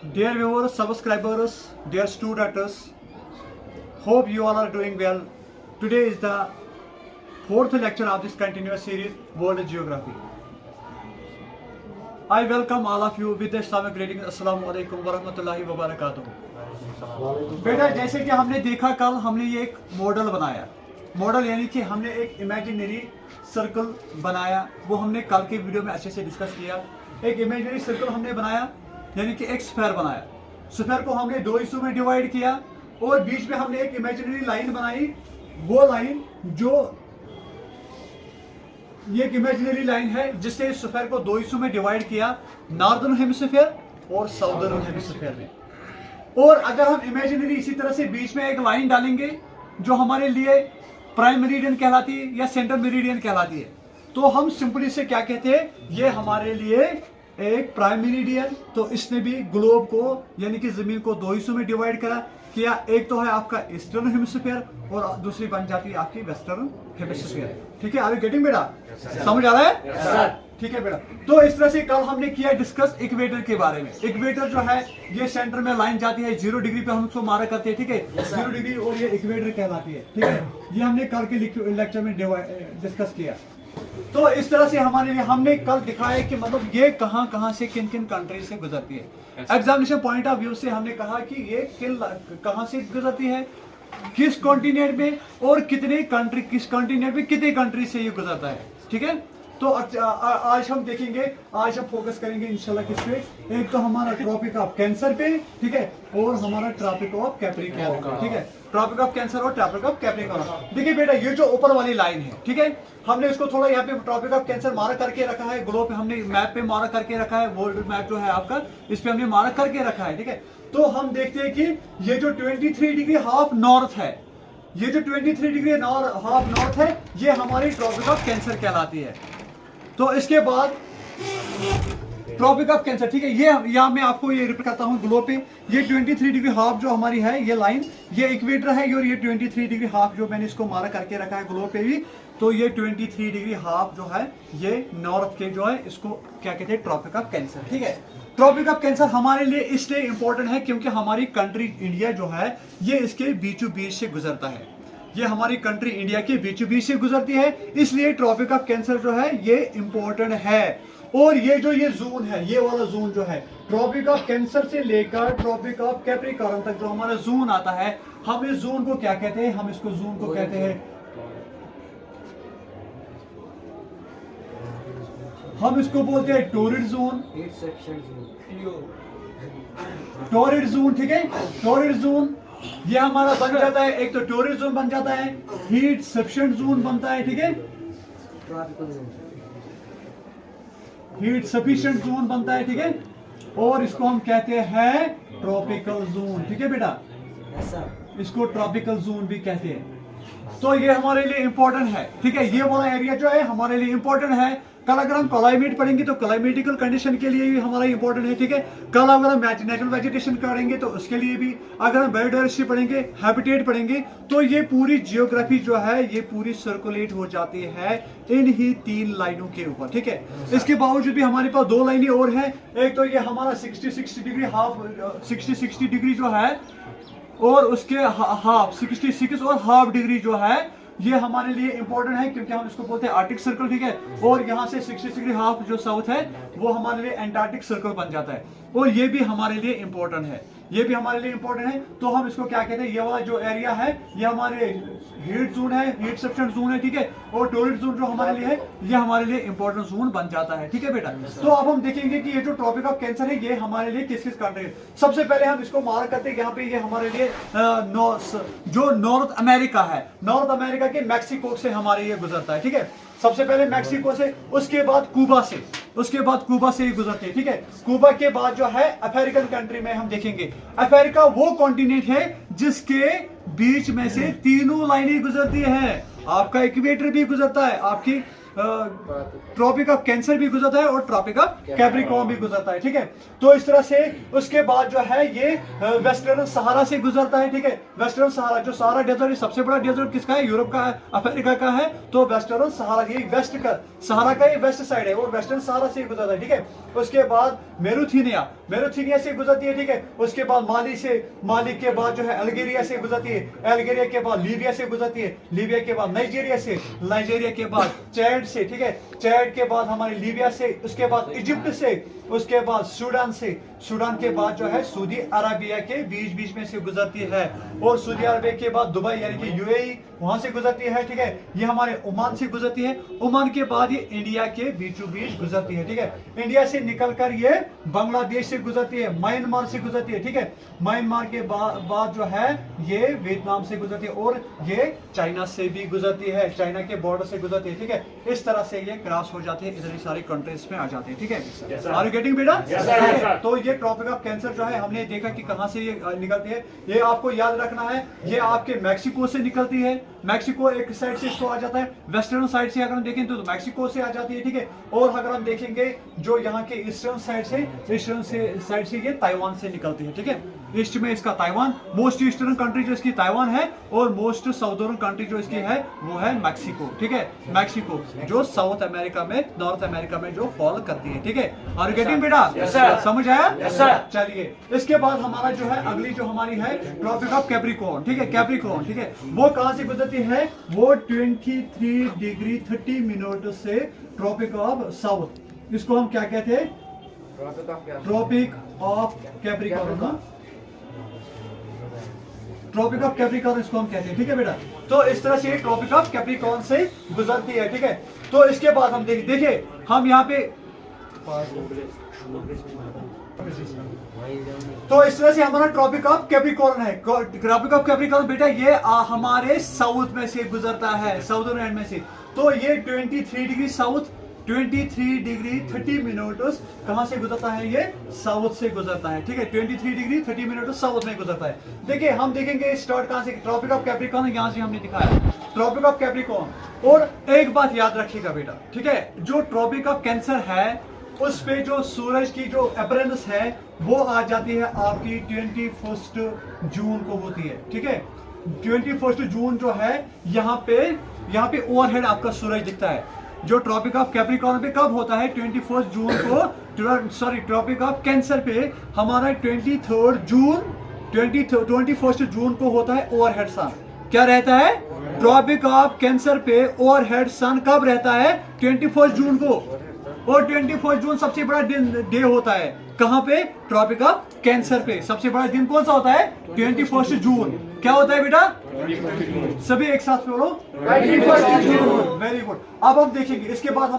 Dear viewers, subscribers, dear students, hope you all are doing well. Today is the fourth lecture of this continuous series, World Geography. I welcome all of you with the Islamic greetings. Assalamu alaikum wa rahmatullahi wa barakatuh. बेटा जैसे कि हमने देखा कल हमने ये एक model बनाया। मॉडल यानी कि हमने एक इमेजिनरी सर्कल बनाया, वो हमने कल के वीडियो में अच्छे से डिस्कस किया। एक इमेजिनरी सर्कल हमने बनाया यानी कि एक स्फीयर बनाया। स्फीयर को हमने दो हिस्सों में डिवाइड किया और बीच में हमने एक इमेजिनरी लाइन बनाई। वो लाइन जो ये एक इमेजिनरी लाइन है जिससे इस स्फीयर को दो हिस्सों में डिवाइड किया, नॉर्दर्न हेमिस्फीयर और साउदर्न हेमिस्फीयर में। और अगर हम इमेजिनरी इसी तरह से बीच में एक लाइन डालेंगे जो हमारे लिए प्राइम मेरिडियन कहलाती है या सेंट्रल मेरिडियन कहलाती है, तो हम सिंपली से क्या कहते हैं, ये हमारे लिए एक प्राइम मेरिडियन। तो इसने भी ग्लोब को यानी कि जमीन को दो हिस्सों में डिवाइड किया। एक तो है आपका ईस्टर्न हेमिस्फीयर और दूसरी बन जाती है आपकी वेस्टर्न हेमिस्फीयर। ठीक है, आर यू गेटिंग बेटा? समझ आ रहा है? ठीक है बेटा। तो इस तरह से कल हमने किया डिस्कस इक्वेटर के बारे में। इक्वेटर जो है ये सेंटर में लाइन जाती है 0 डिग्री पे हम उसको मारा करते हैं। ठीक है, 0 डिग्री और ये इक्वेटर कहलाती है। ठीक है, ये हमने कल के लेक्चर में डिस्कस किया। तो इस तरह से हमारे लिए हमने कल दिखाया कि मतलब ये कहां कहां से किन किन कंट्री से गुजरती है। एग्जामिनेशन पॉइंट ऑफ व्यू से हमने कहा कि ये कहां से गुजरती है, किस कॉन्टिनेंट में और कितने कंट्री, किस कॉन्टिनेंट में कितने कंट्री से ये गुजरता है। ठीक है, तो आज हम देखेंगे, आज हम फोकस करेंगे इंशाल्लाह किस पे, एक तो हमारा ट्रॉपिक ऑफ कैंसर पे, ठीक है, और हमारा ट्रॉपिक ऑफ कैप्रिकॉर्न। ठीक है, ट्रॉपिक ऑफ कैंसर और ट्रॉपिक ऑफ कैप्रिकॉर्न। देखिए बेटा, ये जो ऊपर वाली लाइन है, ठीक है, हमने इसको थोड़ा यहाँ पे ट्रॉपिक ऑफ कैंसर मार्क करके रखा है, ग्लोब पे हमने मैप पे मार्क करके रखा है, वर्ल्ड मैप जो है आपका इस पे हमने मार्क करके रखा है। ठीक है, तो हम देखते हैं कि ये जो 23 डिग्री हाफ नॉर्थ है, ये जो 23 डिग्री हाफ नॉर्थ है, ये हमारी ट्रॉपिक ऑफ कैंसर कहलाती है। तो इसके बाद ट्रॉपिक ऑफ कैंसर, ठीक है, ये यहाँ मैं आपको ये रिपीट करता हूँ ग्लोब पे, ये 23 डिग्री हाफ जो हमारी है ये लाइन, ये इक्वेटर है और ये 23 डिग्री हाफ जो मैंने इसको मार्क करके रखा है ग्लोब पे भी, तो ये 23 डिग्री हाफ जो है ये नॉर्थ के जो है इसको क्या कहते हैं, ट्रॉपिक ऑफ कैंसर। ठीक है, ट्रॉपिक ऑफ कैंसर हमारे लिए इसलिए इंपॉर्टेंट है क्योंकि हमारी कंट्री इंडिया जो है ये इसके बीचों बीच से गुजरता है। ये हमारी कंट्री इंडिया के बीचों बीच से गुजरती है, इसलिए ट्रॉपिक ऑफ कैंसर जो है ये इंपॉर्टेंट है। और ये जो ये जोन है, ये वाला जोन जो है ट्रॉपिक ऑफ कैंसर से लेकर ट्रॉपिक ऑफ कैप्रिकॉर्न तक जो हमारा जोन आता है, हम इस जोन को क्या कहते हैं, हम इसको जोन को कहते हैं, हम इसको बोलते हैं टोरिड जोन, टोरिड जोन। ठीक है, टोरिड जोन ये हमारा बन जाता है, एक तो टोरिड जोन बन जाता है, हीट सफिशिएंट जोन बनता है। ठीक है, हीट सफिशिएंट जोन बनता है। ठीक है, और इसको हम कहते हैं ट्रॉपिकल जोन। ठीक है बेटा, इसको ट्रॉपिकल जोन भी कहते हैं। तो ये हमारे लिए इंपॉर्टेंट है। ठीक है, ये वाला एरिया जो है हमारे लिए इंपॉर्टेंट है। कल अगर हम क्लाइमेट पढ़ेंगे तो क्लाइमेटिकल कंडीशन के लिए भी हमारा इंपॉर्टेंट है। ठीक है, कल अगर हम नेचुरल वेजिटेशन पढ़ेंगे तो उसके लिए भी, अगर हम बायोडाइवर्सिटी पढ़ेंगे, हैबिटेट पढ़ेंगे, तो ये पूरी जियोग्राफी जो है ये पूरी सर्कुलेट हो जाती है इन ही 3 लाइनों के ऊपर। ठीक है, इसके बावजूद भी हमारे पास 2 लाइनें और हैं। एक तो ये हमारा 60 डिग्री हाफ 60 डिग्री जो है और उसके हाफ 66 और हाफ डिग्री जो है ये हमारे लिए इंपॉर्टेंट है क्योंकि हम इसको बोलते हैं आर्टिक सर्कल। ठीक है, और यहाँ से 60 डिग्री हाफ जो साउथ है वो हमारे लिए एंटार्क्टिक सर्कल बन जाता है और ये भी हमारे लिए इंपॉर्टेंट है, ये भी हमारे लिए इंपॉर्टेंट है। तो हम इसको क्या कहते हैं, ये वाला जो एरिया है ये हमारे हीट जोन है, हीट सफिशिएंट जोन है। ठीक है, और टोरिड जोन जो हमारे लिए है ये हमारे लिए इंपॉर्टेंट जोन बन जाता है। ठीक है बेटा, तो अब हम देखेंगे कि ये जो ट्रॉपिक ऑफ कैंसर है ये हमारे लिए किस किस कंट्री है। सबसे पहले हम इसको मार्क करते हैं, यहाँ पे ये हमारे लिए जो नॉर्थ अमेरिका है, नॉर्थ अमेरिका के मैक्सिको से हमारे ये गुजरता है। ठीक है, सबसे पहले मैक्सिको से, उसके बाद क्यूबा से, उसके बाद क्यूबा से ही गुजरते हैं। ठीक है, क्यूबा के बाद जो है अफ्रीकन कंट्री में हम देखेंगे। अफ्रीका वो कॉन्टिनेंट है जिसके बीच में से तीनों लाइनें गुजरती है, आपका इक्वेटर भी गुजरता है, आपकी ट्रॉपिक ऑफ कैंसर भी गुजरता है और ट्रॉपिक ऑफ कैप्रिकॉर्न भी गुजरता है। ठीक है, तो इस तरह से उसके बाद जो है ये वेस्टर्न सहारा से गुजरता है। ठीक है, वेस्टर्न सहारा, जो सहारा डेजर्ट सबसे बड़ा डेजर्ट किसका है, यूरोप का है, अफ्रीका का है, तो वेस्टर्न सहारा, ये वेस्ट का सहारा का ये वेस्ट साइड है और वेस्टर्न सहारा से गुजरता है। ठीक है, उसके बाद मेरुथीनिया, मेरिथेनिया से गुजरती है, ठीक है। उसके बाद माली से, माली के बाद जो है अल्जीरिया से गुजरती है, अल्जीरिया के बाद लीबिया से गुजरती है, लीबिया के बाद नाइजीरिया से, नाइजीरिया के बाद चैड से, ठीक है, चैड के बाद हमारे लीबिया से, उसके बाद इजिप्ट से, उसके बाद सूडान से, सूडान के बाद जो है सऊदी अरबिया के बीच बीच में से गुजरती है, और सऊदी अरबिया के बाद दुबई यानी कि यूएई वहां से गुजरती है, ठीक है। ये हमारे ओमान से गुजरती है, ओमान के बाद ये इंडिया के बीचों बीच गुजरती है, ठीक है। इंडिया से निकलकर ये बांग्लादेश से गुजरती है, म्यांमार से गुजरती है, ठीक है। म्यांमार के बाद जो है ये वियतनाम से गुजरती है, और ये चाइना से भी गुजरती है, चाइना के बॉर्डर से गुजरती है, ठीक है। इस तरह से ये क्रॉस हो जाते हैं, इतनी सारी कंट्रीज में आ जाते हैं, ठीक है। आर यू गेटिंग बेटा? तो ये ट्रॉपिक ऑफ कैंसर जो है हमने देखा कि कहां से ये निकलती है। ये आपको याद रखना है, ये आपके मैक्सिको से निकलती है, मैक्सिको एक साइड से इसको आ जाता है, वेस्टर्न साइड से अगर हम देखें तो मैक्सिको से आ जाती है, ठीक है। और अगर हम देखेंगे जो यहाँ के ईस्टर्न साइड से, ईस्टर्न साइड से ये ताइवान से निकलती है, ठीक है। ईस्ट में इसका ताइवान, मोस्ट ईस्टर्न कंट्री जो इसकी ताइवान है, और मोस्ट साउदर्न कंट्री जो इसकी है वो है मैक्सिको, ठीक है। मैक्सिको जो साउथ अमेरिका में, नॉर्थ अमेरिका में जो फॉल करती है, ठीक है। आर यू गेटिंग बेटा? समझ आया? चलिए, इसके बाद हमारा जो है अगली जो हमारी है ट्रॉपिक ऑफ कैप्रिकॉर्न, ठीक है, कैप्रिकॉर्न, ठीक है। वो कहां से गुजरती है? वो 23 डिग्री 30 मिनट से ट्रॉपिक ऑफ साउथ, इसको हम क्या कहते हैं? Tropic of Capricorn, tropic of Capricorn इसको हम कहते हैं, ठीक है बेटा। तो इस तरह से ट्रॉपिक ऑफ कैप्रिकॉर्न से गुजरती है, ठीक है। तो इसके बाद हम देखिए हम यहाँ पे, तो इस तरह से हमारा ट्रॉपिक ऑफ कैप्रिकॉर्न है। ट्रॉपिक ऑफ कैप्रिकॉर्न बेटा ये हमारे साउथ में से गुजरता है, साउदर्न एंड में से। तो ये 23 डिग्री साउथ, 23 डिग्री 30 मिनट कहां से गुजरता है? ये साउथ से गुजरता है, ठीक है। 23 डिग्री 30 मिनट साउथ में गुजरता है। देखिए हम देखेंगे स्टार्ट कहां से, ट्रॉपिक ऑफ कैप्रिकॉर्न यहां से हमने दिखाया, ट्रॉपिक ऑफ कैप्रिकॉर्न। और एक बात याद रखिएगा बेटा, ठीक है, जो ट्रॉपिक ऑफ कैंसर है उस पे जो सूरज की जो अपीयरेंस है वो आ जाती है आपकी 21 जून को होती है, ठीक है। 21 जून जो है यहाँ पे ओवरहेड आपका सूरज दिखता है। जो ट्रॉपिक ऑफ कैप्रिकॉर्न पे कब होता है? 21 जून को, सॉरी ट्रॉपिक ऑफ कैंसर पे हमारा 21 जून को होता है ओवरहेड सन। क्या रहता है? ट्रॉपिक ऑफ कैंसर पे ओवरहेड सन कब रहता है? 21 जून को। और 21 जून सबसे बड़ा डे होता है कहां पे? ट्रॉपिक ऑफ कैंसर पे सबसे बड़ा दिन कौन सा होता है? 21 जून। क्या होता है बेटा? सभी एक साथ बोलो, 21 जून। Very good. अब हम देखेंगे इसके बाद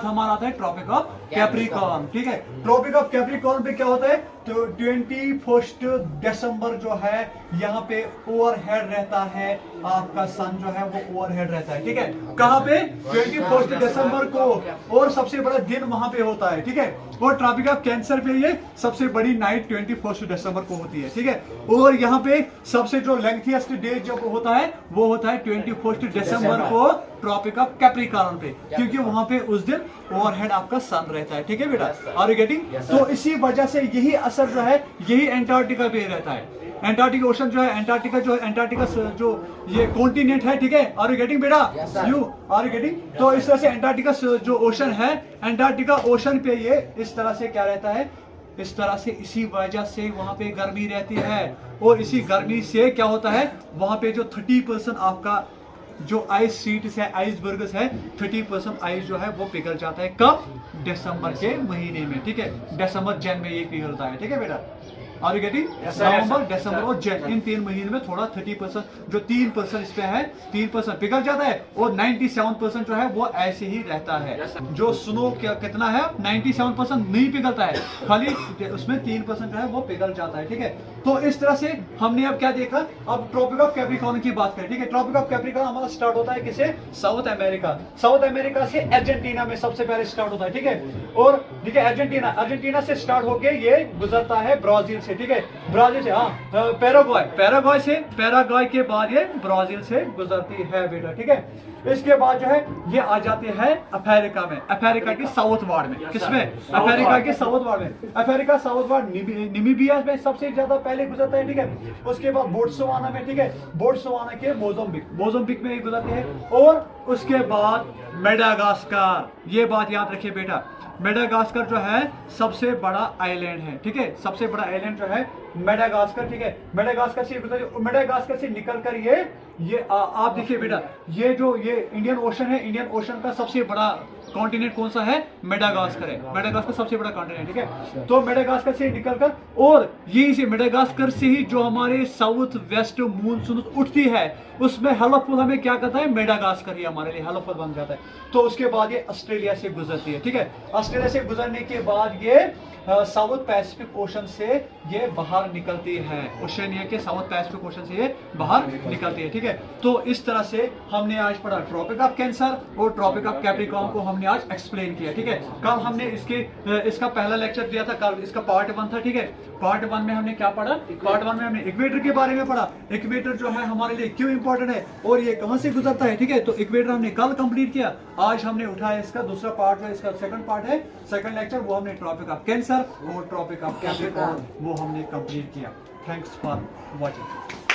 हमारा आता है ट्रॉपिक ऑफ कैप्रिकॉर्न, ठीक है। ट्रॉपिक ऑफ कैप्रिकॉर्न पे क्या होता है? तो 21 दिसंबर जो है यहाँ पे ओवरहेड रहता है, आपका सन जो है वो ओवरहेड रहता है, ठीक है। कहाँ पे? 21 दिसंबर को। और सबसे बड़ा दिन वहां पे होता है, ठीक है। और ट्रॉपिक ऑफ कैंसर पे ये सबसे बड़ी नाइट 21 दिसंबर को होती है, ठीक है। और यहाँ पे सबसे जो लेंथिएस्ट डे जब होता है वो होता है 21 दिसंबर को ट्रॉपिक ऑफ कैप्रिकॉर्न पे, क्योंकि वहां पे उस दिन ओवरहेड आपका सन रहता है, ठीक है बेटा। Are you getting? तो इसी वजह से यही असर जो है यही एंटार्क्टिका पे रहता है। एंटार्क्टिक ओशन जो है, एंटार्क्टिका जो ये कॉन्टिनेंट है, ठीक है। आर यू गेटिंग बेटा? You are you getting? तो इस तरह से एंटार्क्टिका जो ओशन है, एंटार्क्टिका ओशन पे ये इस तरह से क्या रहता है? इस तरह से, इसी वजह से वहां पे गर्मी रहती है। और इसी गर्मी से क्या होता है? वहां पे जो 30% आपका जो आइस शीट्स है, आइसबर्ग्स है, 30% आइस जो है वो पिघल जाता है। कब? दिसंबर के महीने में, ठीक है। दिसंबर जन में ये पिघलता है, ठीक है बेटा। Are you getting? नवंबर, दिसंबर और जन, इन 3 महीने में थोड़ा 30% जो 3% इस पे है, 3% पिघल जाता है। और 97% जो है वो ऐसे ही रहता है। जो स्नो कितना है? 97% नहीं पिघलता है, खाली उसमें 3% जो है वो पिघल जाता है, ठीक है। तो इस तरह से हमने अब क्या देखा? अब ट्रॉपिक ऑफ कैप्रिकॉर्न की बात करें, ठीक है। ट्रॉपिक ऑफ कैप्रिकॉर्न हमारा स्टार्ट होता है किसे? South America. साउथ अमेरिका से अर्जेंटीना में सबसे पहले स्टार्ट होता है, ठीक है। और ठीक है, अर्जेंटीना से स्टार्ट होके ये गुजरता है ब्राजील से, ठीक है। ब्राजील से, हाँ, पैराग्वाय के बाद ये ब्राजील से गुजरती है बेटा, ठीक है। इसके बाद जो है ये आ जाते हैं अफ्रीका में, अफ्रीका के साउथ वार्ड में। किसमें? अफ्रीका के साउथ वार्ड में। अफ्रीका साउथ वार्ड नामीबिया में सबसे ज्यादा पहले पहले गुजरता है, ठीक है। उसके बाद बोट्सवाना में, ठीक है, बोट्सवाना के मोजम्बिक में गुजरते हैं। और उसके बाद मेडागास्कर, ये बात याद रखिए बेटा, मेडागास्कर जो है सबसे बड़ा आइलैंड है, ठीक है, सबसे बड़ा आइलैंड जो है मेडागास्कर, ठीक है। मेडागास्कर से निकलकर ये आप देखिए बेटा, ये जो ये इंडियन ओशन है, इंडियन ओशन का सबसे बड़ा कॉन्टिनेंट कौन सा है? मेडागास्कर है। मेडागास्कर सबसे बड़ा कॉन्टिनेंट, ठीक है। तो मेडागास्कर से निकलकर और यही से मेडागास्कर से ही जो हमारे साउथ वेस्ट मूनसून उठती है, उसमें हेल्पफुल हमें क्या करता है? मेडागास्कर ही हमारे लिए हेल्पफुल बन जाता है। तो उसके बाद ये ऑस्ट्रेलिया से गुजरती है, ठीक है। ऑस्ट्रेलिया से गुजरने के बाद ये साउथ पैसिफिक ओशन से ये बाहर निकलती है, ओशिनिया के साउथ पैसिफिक ओशन से ये बाहर निकलती है, ठीक है। तो इस तरह से हमने आज पढ़ा ट्रॉपिक ऑफ कैंसर और ट्रॉपिक ऑफ कैप्रिकॉर्न को हमने आज एक्सप्लेन किया, ठीक है। कल हमने इसका पहला लेक्चर दिया था, कल इसका पार्ट 1 था, ठीक है। पार्ट 1 में हमने क्या पढ़ा? पार्ट 1 में हमने इक्वेटर के बारे में पढ़ा, इक्वेटर जो है हमारे लिए क्यों इंपॉर्टेंट है और ये कहां से गुजरता है, ठीक है। तो इक्वेटर हमने कल कंप्लीट किया, आज हमने उठाया इसका दूसरा पार्ट, जो इसका सेकंड पार्ट है, सेकंड लेक्चर, वो हमने ट्रॉपिक ऑफ कैंसर और ट्रॉपिक ऑफ कैप्रिकॉर्न वो हमने कंप्लीट किया। Thanks for watching.